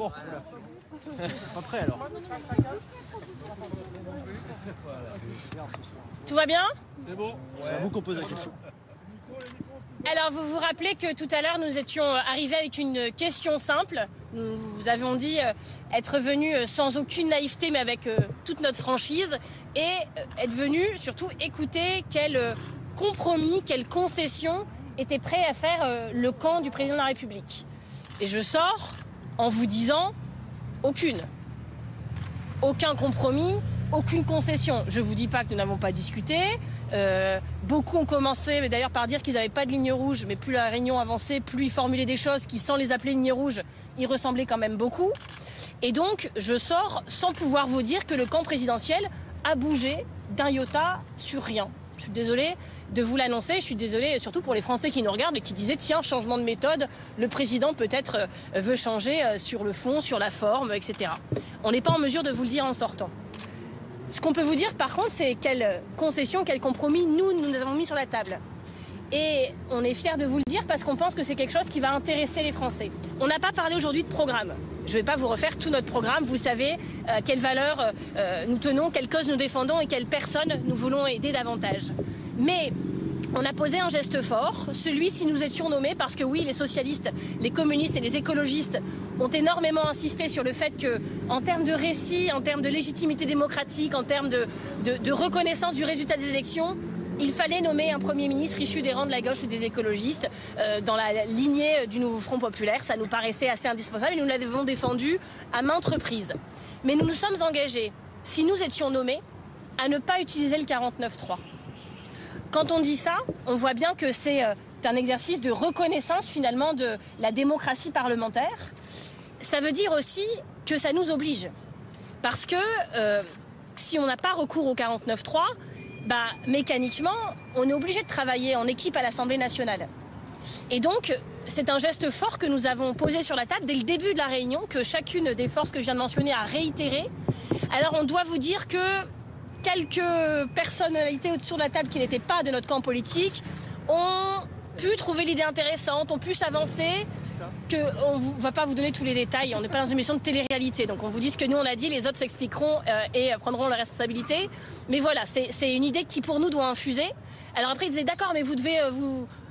Bon, pas prêt alors. Tout va bien? C'est bon. C'est à vous qu'on pose la question. Alors vous vous rappelez que tout à l'heure nous étions arrivés avec une question simple. Nous vous avions dit être venus sans aucune naïveté mais avec toute notre franchise et être venus surtout écouter quel compromis, quelle concession était prêt à faire le camp du président de la République. Et je sors en vous disant aucune. Aucun compromis, aucune concession. Je ne vous dis pas que nous n'avons pas discuté. Beaucoup ont commencé d'ailleurs par dire qu'ils n'avaient pas de ligne rouge, mais plus la réunion avançait, plus ils formulaient des choses qui, sans les appeler lignes rouges, y ressemblaient quand même beaucoup. Et donc, je sors sans pouvoir vous dire que le camp présidentiel a bougé d'un iota sur rien. Je suis désolée de vous l'annoncer, je suis désolée surtout pour les Français qui nous regardent et qui disaient tiens, changement de méthode, le président peut-être veut changer sur le fond, sur la forme, etc. On n'est pas en mesure de vous le dire en sortant. Ce qu'on peut vous dire par contre, c'est quelle concession, quel compromis nous avons mis sur la table. Et on est fiers de vous le dire parce qu'on pense que c'est quelque chose qui va intéresser les Français. On n'a pas parlé aujourd'hui de programme. Je ne vais pas vous refaire tout notre programme. Vous savez quelles valeurs nous tenons, quelles causes nous défendons et quelles personnes nous voulons aider davantage. Mais on a posé un geste fort, celui si nous étions nommés, parce que oui, les socialistes, les communistes et les écologistes ont énormément insisté sur le fait que, en termes de récit, en termes de légitimité démocratique, en termes de reconnaissance du résultat des élections, il fallait nommer un Premier ministre issu des rangs de la gauche ou des écologistes dans la lignée du nouveau Front populaire. Ça nous paraissait assez indispensable et nous l'avons défendu à maintes reprises. Mais nous nous sommes engagés, si nous étions nommés, à ne pas utiliser le 49.3. Quand on dit ça, on voit bien que c'est un exercice de reconnaissance finalement de la démocratie parlementaire. Ça veut dire aussi que ça nous oblige. Parce que si on n'a pas recours au 49.3, mécaniquement, on est obligé de travailler en équipe à l'Assemblée nationale. Et donc, c'est un geste fort que nous avons posé sur la table dès le début de la réunion, que chacune des forces que je viens de mentionner a réitéré. Alors, on doit vous dire que quelques personnalités autour de la table qui n'étaient pas de notre camp politique ont pu trouver l'idée intéressante, ont pu s'avancer, qu'on ne va pas vous donner tous les détails, on n'est pas dans une émission de télé-réalité, donc on vous dit ce que nous on a dit, les autres s'expliqueront et prendront la responsabilité. Mais voilà, c'est une idée qui pour nous doit infuser. Alors après ils disaient d'accord, mais vous devez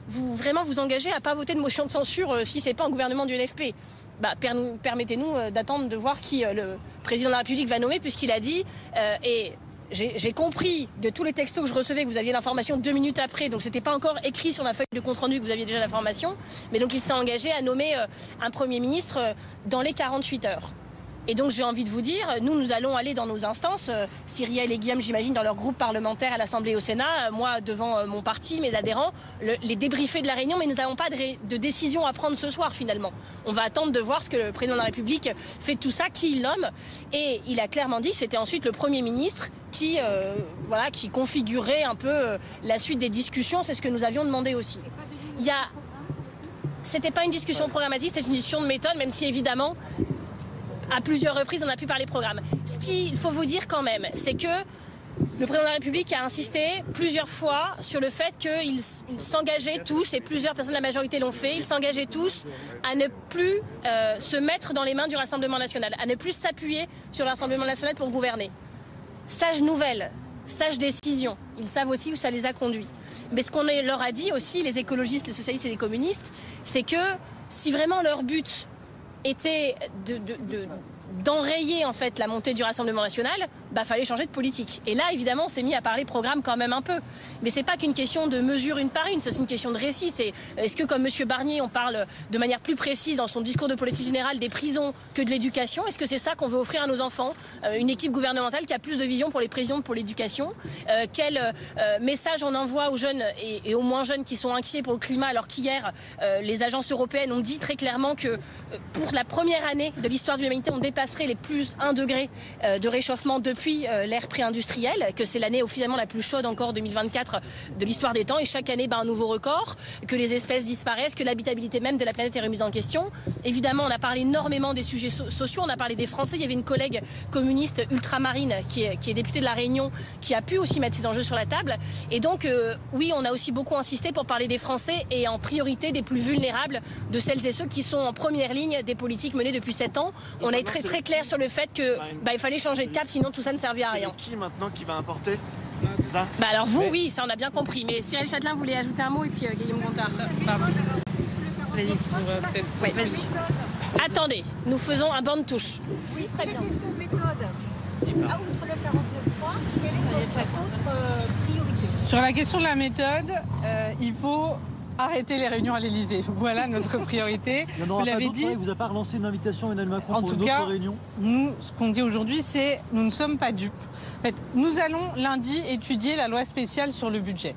vraiment vous engager à ne pas voter de motion de censure si ce n'est pas un gouvernement du LFP. Permettez-nous d'attendre de voir qui le président de la République va nommer, puisqu'il a dit, et j'ai compris de tous les textos que je recevais que vous aviez l'information 2 minutes après, donc c'était pas encore écrit sur la feuille de compte-rendu que vous aviez déjà l'information, mais donc il s'est engagé à nommer un Premier ministre dans les 48 heures. Et donc j'ai envie de vous dire, nous allons aller dans nos instances, Cyrielle et Guillaume j'imagine dans leur groupe parlementaire à l'Assemblée et au Sénat, moi devant mon parti, mes adhérents, les débriefer de la réunion, mais nous n'avons pas de décision à prendre ce soir finalement. On va attendre de voir ce que le président de la République fait de tout ça, qui il nomme, et il a clairement dit que c'était ensuite le Premier ministre qui configurait un peu la suite des discussions, c'est ce que nous avions demandé aussi. C'était pas une discussion programmatique, c'était une discussion de méthode, même si évidemment à plusieurs reprises, on a pu parler programme. Ce qu'il faut vous dire quand même, c'est que le président de la République a insisté plusieurs fois sur le fait qu'ils s'engageaient tous, et plusieurs personnes de la majorité l'ont fait, ils s'engageaient tous à ne plus se mettre dans les mains du Rassemblement national, à ne plus s'appuyer sur le Rassemblement national pour gouverner. Sage nouvelle, sage décision. Ils savent aussi où ça les a conduits. Mais ce qu'on leur a dit aussi, les écologistes, les socialistes et les communistes, c'est que si vraiment leur but était d'enrayer en fait la montée du Rassemblement national, fallait changer de politique. Et là, évidemment, on s'est mis à parler programme quand même un peu. Mais c'est pas qu'une question de mesure une par une, c'est une question de récit. C'est est-ce que comme M. Barnier, on parle de manière plus précise dans son discours de politique générale des prisons que de l'éducation? Est-ce que c'est ça qu'on veut offrir à nos enfants? Une équipe gouvernementale qui a plus de vision pour les prisons, pour l'éducation? Quel message on envoie aux jeunes et aux moins jeunes qui sont inquiets pour le climat, alors qu'hier, les agences européennes ont dit très clairement que pour la première année de l'histoire de l'humanité, on dépasserait les plus 1 degré de réchauffement depuis l'ère pré-industrielle, que c'est l'année officiellement la plus chaude encore 2024 de l'histoire des temps, et chaque année un nouveau record, que les espèces disparaissent, que l'habitabilité même de la planète est remise en question. Évidemment, on a parlé énormément des sujets sociaux, on a parlé des Français. Il y avait une collègue communiste ultramarine qui est députée de la Réunion, qui a pu aussi mettre ces enjeux sur la table. Et donc, oui, on a aussi beaucoup insisté pour parler des Français et en priorité des plus vulnérables, de celles et ceux qui sont en première ligne des politique menée depuis 7 ans. On a été très clair sur le fait que il fallait changer de cap, sinon tout ça ne servait à rien. C'est qui maintenant qui va importer? C'est ça? Alors vous, oui, ça on a bien compris. Mais Cyril Châtelain voulait ajouter un mot et puis Guillaume Gontard. Pardon. Vas-y. Oui, vas-y. Attendez, nous faisons un banc de touche. Oui, très bien. Question de méthode. Outre le 49.3, quelle est votre autre priorité? Sur la question de la méthode, il faut arrêter les réunions à l'Élysée. Voilà notre priorité. Il y en aura pas d'autres, vous n'avez pas relancé une invitation à Emmanuel Macron pour une autre réunion? Nous, ce qu'on dit aujourd'hui, c'est nous ne sommes pas dupes. En fait, nous allons lundi étudier la loi spéciale sur le budget.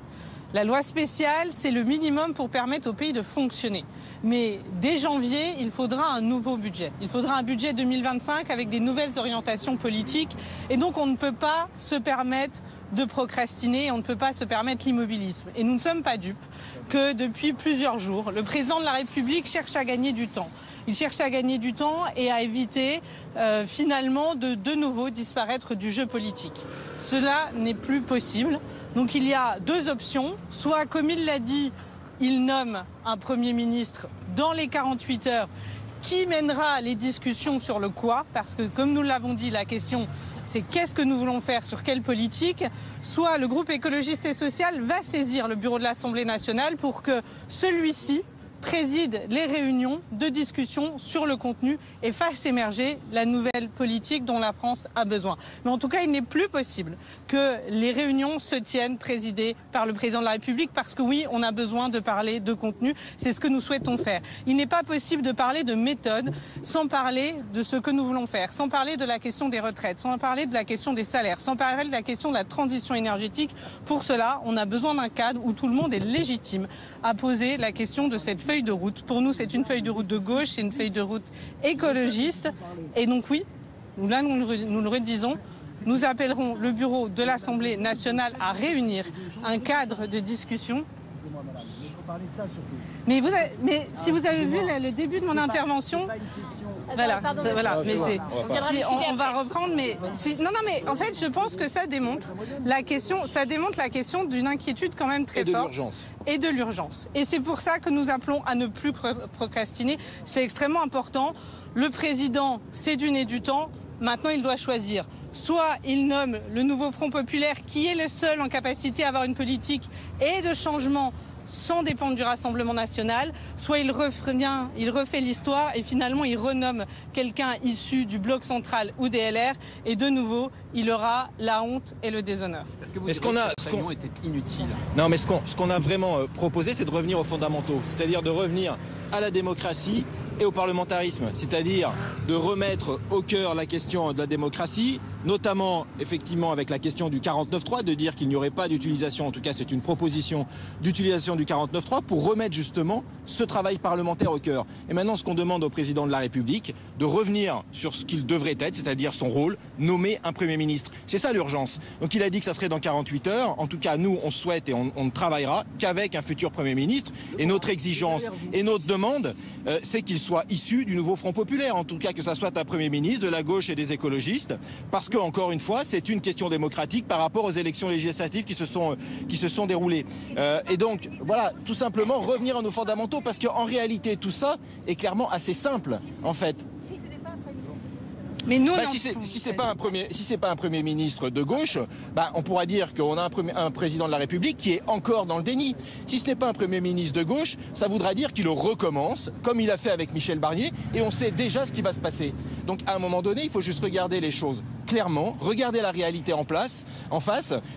La loi spéciale, c'est le minimum pour permettre au pays de fonctionner. Mais dès janvier, il faudra un nouveau budget. Il faudra un budget 2025 avec des nouvelles orientations politiques. Et donc, on ne peut pas se permettre de procrastiner, on ne peut pas se permettre l'immobilisme. Et nous ne sommes pas dupes que depuis plusieurs jours, le président de la République cherche à gagner du temps. Il cherche à gagner du temps et à éviter finalement de nouveau disparaître du jeu politique. Cela n'est plus possible. Donc il y a deux options. Soit, comme il l'a dit, il nomme un Premier ministre dans les 48 heures qui mènera les discussions sur le quoi, parce que comme nous l'avons dit, la question c'est qu'est-ce que nous voulons faire, sur quelle politique. Soit le groupe écologiste et social va saisir le bureau de l'Assemblée nationale pour que celui-ci préside les réunions de discussion sur le contenu et fasse émerger la nouvelle politique dont la France a besoin. Mais en tout cas, il n'est plus possible que les réunions se tiennent présidées par le président de la République parce que oui, on a besoin de parler de contenu. C'est ce que nous souhaitons faire. Il n'est pas possible de parler de méthode sans parler de ce que nous voulons faire, sans parler de la question des retraites, sans parler de la question des salaires, sans parler de la question de la transition énergétique. Pour cela, on a besoin d'un cadre où tout le monde est légitime à poser la question de cette feuille de route. Pour nous, c'est une feuille de route de gauche, c'est une feuille de route écologiste. Et donc oui, nous le redisons, nous appellerons le bureau de l'Assemblée nationale à réunir un cadre de discussion. Mais si vous avez vu le début de mon intervention, voilà. Mais on va reprendre. Mais en fait, je pense que ça démontre la question d'une inquiétude quand même très forte et de l'urgence. Et c'est pour ça que nous appelons à ne plus procrastiner. C'est extrêmement important. Le président s'est donné du temps. Maintenant, il doit choisir. Soit il nomme le nouveau Front populaire, qui est le seul en capacité à avoir une politique et de changement sans dépendre du Rassemblement national, soit il refait l'histoire et finalement il renomme quelqu'un issu du bloc central ou des LR et de nouveau il aura la honte et le déshonneur. Est-ce qu'on a cette réunion était inutile? Non, mais ce qu'on a vraiment proposé, c'est de revenir aux fondamentaux, c'est-à-dire de revenir à la démocratie et au parlementarisme, c'est-à-dire de remettre au cœur la question de la démocratie, notamment effectivement avec la question du 49.3, de dire qu'il n'y aurait pas d'utilisation, en tout cas c'est une proposition d'utilisation du 49.3 pour remettre justement ce travail parlementaire au cœur. Et maintenant ce qu'on demande au président de la République, de revenir sur ce qu'il devrait être, c'est-à-dire son rôle, nommer un Premier ministre. C'est ça l'urgence. Donc il a dit que ça serait dans 48 heures, en tout cas nous on souhaite et on ne travaillera qu'avec un futur Premier ministre, et notre exigence et notre demande, c'est qu'il soit issu du nouveau Front populaire, en tout cas que ça soit un Premier ministre de la gauche et des écologistes, parce que encore une fois c'est une question démocratique par rapport aux élections législatives qui se sont déroulées. Et donc voilà, tout simplement revenir à nos fondamentaux, parce qu'en réalité tout ça est clairement assez simple en fait. Mais nous, si c'est pas un premier ministre de gauche, on pourra dire qu'on a un président de la République qui est encore dans le déni. Si ce n'est pas un premier ministre de gauche, ça voudra dire qu'il recommence, comme il a fait avec Michel Barnier, et on sait déjà ce qui va se passer. Donc à un moment donné, il faut juste regarder les choses clairement, regarder la réalité en face.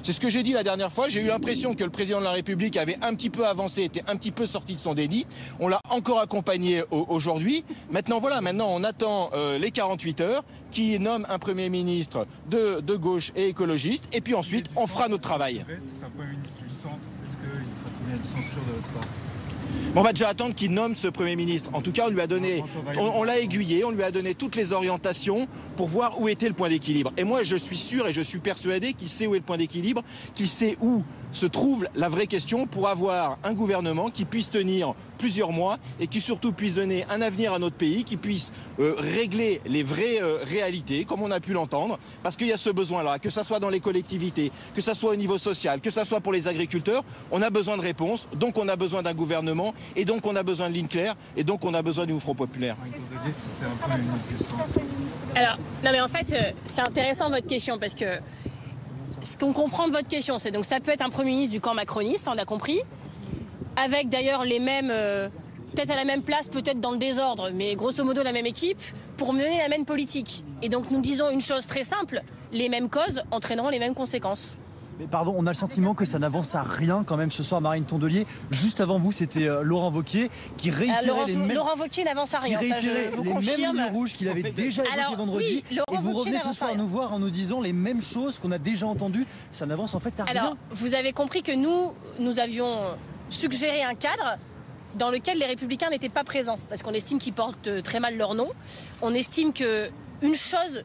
C'est ce que j'ai dit la dernière fois. J'ai eu l'impression que le président de la République avait un petit peu avancé, était un petit peu sorti de son déni. On l'a encore accompagné aujourd'hui. Maintenant on attend les 48 heures qui nomme un Premier ministre de gauche et écologiste, et puis ensuite on fera notre travail. Si c'est un Premier ministre du centre, est-ce qu'il sera soumis à une censure de votre part? On va déjà attendre qu'il nomme ce Premier ministre. En tout cas, on lui a donné, on l'a aiguillé, on lui a donné toutes les orientations pour voir où était le point d'équilibre. Et moi, je suis sûr et je suis persuadé qu'il sait où est le point d'équilibre, qu'il sait où se trouve la vraie question pour avoir un gouvernement qui puisse tenir plusieurs mois et qui surtout puisse donner un avenir à notre pays, qui puisse régler les vraies réalités, comme on a pu l'entendre, parce qu'il y a ce besoin-là, que ça soit dans les collectivités, que ça soit au niveau social, que ça soit pour les agriculteurs, on a besoin de réponses, donc on a besoin d'un gouvernement, et donc on a besoin de lignes claires, et donc on a besoin du Front populaire. Alors, non mais en fait, c'est intéressant votre question, parce que ce qu'on comprend de votre question, c'est donc ça peut être un Premier ministre du camp macroniste, on a compris, avec d'ailleurs les mêmes, peut-être à la même place, peut-être dans le désordre, mais grosso modo la même équipe, pour mener la même politique. Et donc nous disons une chose très simple, les mêmes causes entraîneront les mêmes conséquences. Mais pardon, on a le sentiment que ça n'avance à rien quand même ce soir, Marine Tondelier. Juste avant vous, c'était Laurent Wauquiez qui réitérait Laurent Wauquiez n'avance à rien, ça je vous confirme. Les mêmes lignes rouges qu'il avait déjà évoquées vendredi. Oui, et vous revenez ce soir nous voir en nous disant les mêmes choses qu'on a déjà entendues. Ça n'avance en fait à rien. Alors, vous avez compris que nous avions suggéré un cadre dans lequel les Républicains n'étaient pas présents, parce qu'on estime qu'ils portent très mal leur nom. On estime que une chose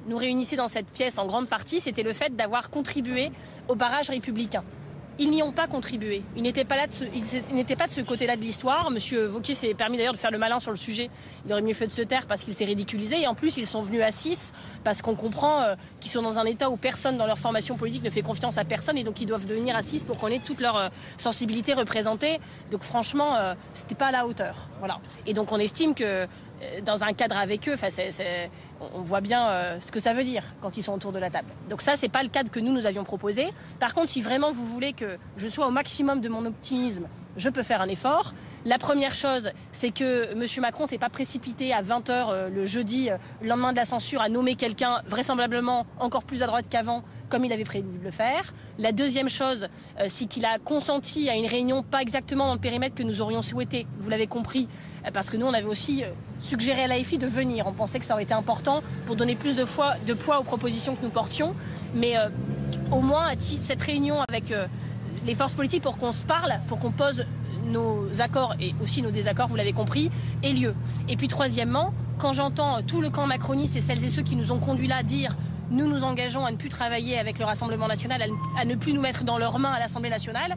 nous réunissait dans cette pièce en grande partie, c'était le fait d'avoir contribué au barrage républicain. Ils n'y ont pas contribué. Ils n'étaient pas de ce côté-là de l'histoire. Monsieur Wauquiez s'est permis d'ailleurs de faire le malin sur le sujet. Il aurait mieux fait de se taire parce qu'il s'est ridiculisé. Et en plus, ils sont venus à 6 parce qu'on comprend qu'ils sont dans un état où personne dans leur formation politique ne fait confiance à personne. Et donc, ils doivent devenir à 6 pour qu'on ait toute leur sensibilité représentée. Donc, franchement, c'était pas à la hauteur. Voilà. Et donc, on estime que dans un cadre avec eux, on voit bien ce que ça veut dire quand ils sont autour de la table. Donc ça, c'est pas le cadre que nous avions proposé. Par contre, si vraiment vous voulez que je sois au maximum de mon optimisme, je peux faire un effort. La première chose, c'est que M. Macron s'est pas précipité à 20h le jeudi, le lendemain de la censure, à nommer quelqu'un vraisemblablement encore plus à droite qu'avant, comme il avait prévu de le faire. La deuxième chose, c'est qu'il a consenti à une réunion pas exactement dans le périmètre que nous aurions souhaité. Vous l'avez compris, parce que nous, on avait aussi suggéré à l'AFI de venir. On pensait que ça aurait été important pour donner plus de poids aux propositions que nous portions. Mais au moins, cette réunion avec les forces politiques pour qu'on se parle, pour qu'on pose nos accords et aussi nos désaccords, vous l'avez compris, ait lieu. Et puis troisièmement, quand j'entends tout le camp macroniste et celles et ceux qui nous ont conduits là dire « nous nous engageons à ne plus travailler avec le Rassemblement national, à ne plus nous mettre dans leurs mains à l'Assemblée nationale »,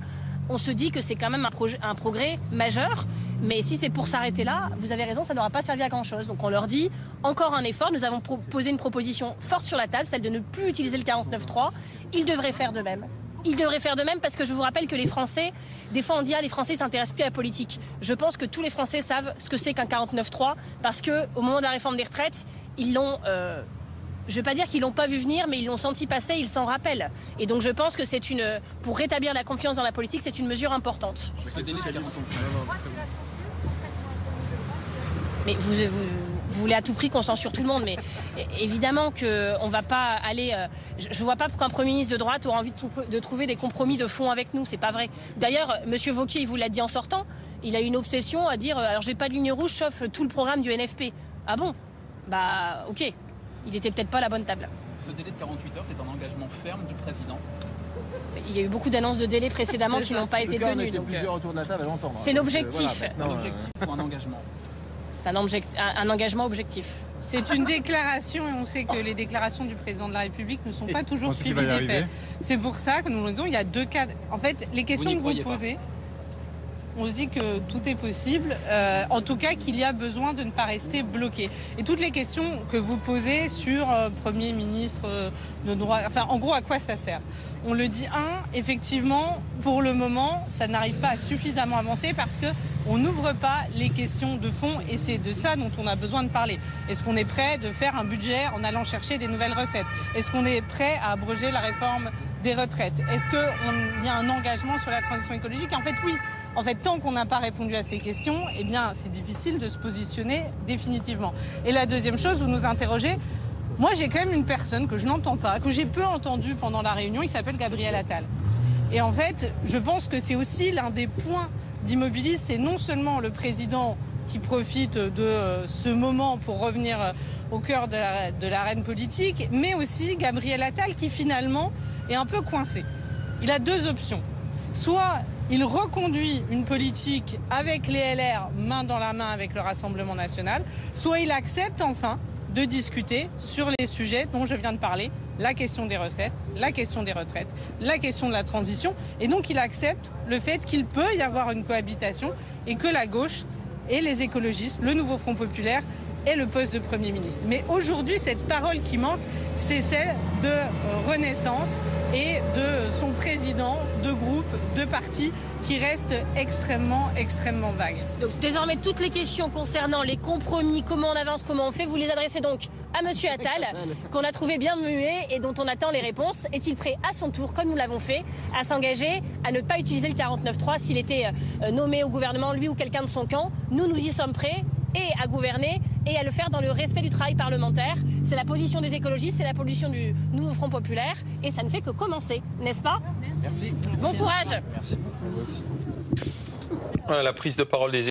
on se dit que c'est quand même un progrès majeur. Mais si c'est pour s'arrêter là, vous avez raison, ça n'aura pas servi à grand-chose. Donc on leur dit encore un effort. Nous avons posé une proposition forte sur la table, celle de ne plus utiliser le 49.3. Ils devraient faire de même. Ils devraient faire de même parce que je vous rappelle que les Français, des fois on dit les Français ne s'intéressent plus à la politique. Je pense que tous les Français savent ce que c'est qu'un 49.3 parce qu'au moment de la réforme des retraites, ils l'ont... je ne vais pas dire qu'ils l'ont pas vu venir, mais ils l'ont senti passer, ils s'en rappellent. Et donc je pense que pour rétablir la confiance dans la politique, c'est une mesure importante. Mais vous voulez à tout prix qu'on censure tout le monde, mais évidemment qu'on ne va pas aller... je ne vois pas pourquoi un Premier ministre de droite aura envie de trouver des compromis de fond avec nous, c'est pas vrai. D'ailleurs, M. Wauquiez, il vous l'a dit en sortant, il a une obsession à dire « alors j'ai pas de ligne rouge sauf tout le programme du NFP ». Ah bon ? Bah ok. Il n'était peut-être pas à la bonne table. Ce délai de 48 heures, c'est un engagement ferme du président. Il y a eu beaucoup d'annonces de délais précédemment qui n'ont pas été tenues. C'est l'objectif. Un objectif ou un engagement ? C'est un engagement objectif. C'est une déclaration et on sait que les déclarations du président de la République ne sont pas toujours suivies des faits. C'est pour ça que nous nous disons il y a deux cas. En fait, les questions que vous posez, on se dit que tout est possible, en tout cas qu'il y a besoin de ne pas rester bloqué. Et toutes les questions que vous posez sur Premier ministre de droit, enfin en gros à quoi ça sert ? On le dit, effectivement, pour le moment, ça n'arrive pas à suffisamment avancer parce qu'on n'ouvre pas les questions de fond et c'est de ça dont on a besoin de parler. Est-ce qu'on est prêt de faire un budget en allant chercher des nouvelles recettes ? Est-ce qu'on est prêt à abroger la réforme des retraites ? Est-ce qu'il y a un engagement sur la transition écologique ? En fait, oui. En fait, tant qu'on n'a pas répondu à ces questions, eh bien, c'est difficile de se positionner définitivement. Et la deuxième chose, vous nous interrogez, moi j'ai quand même une personne que je n'entends pas, que j'ai peu entendue pendant la réunion, il s'appelle Gabriel Attal. Et en fait, je pense que c'est aussi l'un des points d'immobilisme, c'est non seulement le président qui profite de ce moment pour revenir au cœur de l'arène politique, mais aussi Gabriel Attal qui finalement est un peu coincé. Il a deux options. Soit il reconduit une politique avec les LR, main dans la main avec le Rassemblement national, soit il accepte enfin de discuter sur les sujets dont je viens de parler, la question des recettes, la question des retraites, la question de la transition. Et donc il accepte le fait qu'il peut y avoir une cohabitation et que la gauche et les écologistes, le nouveau Front populaire, et le poste de Premier ministre. Mais aujourd'hui, cette parole qui manque, c'est celle de Renaissance et de son président de groupe, de parti, qui reste extrêmement vague. Donc désormais, toutes les questions concernant les compromis, comment on avance, comment on fait, vous les adressez donc à Monsieur Attal, qu'on a trouvé bien muet et dont on attend les réponses. Est-il prêt à son tour, comme nous l'avons fait, à s'engager à ne pas utiliser le 49.3 s'il était nommé au gouvernement, lui ou quelqu'un de son camp? Nous y sommes prêts, et à gouverner et à le faire dans le respect du travail parlementaire. C'est la position des écologistes, c'est la position du nouveau Front populaire et ça ne fait que commencer, n'est-ce pas? Merci. Bon courage. Merci beaucoup. Voilà la prise de parole des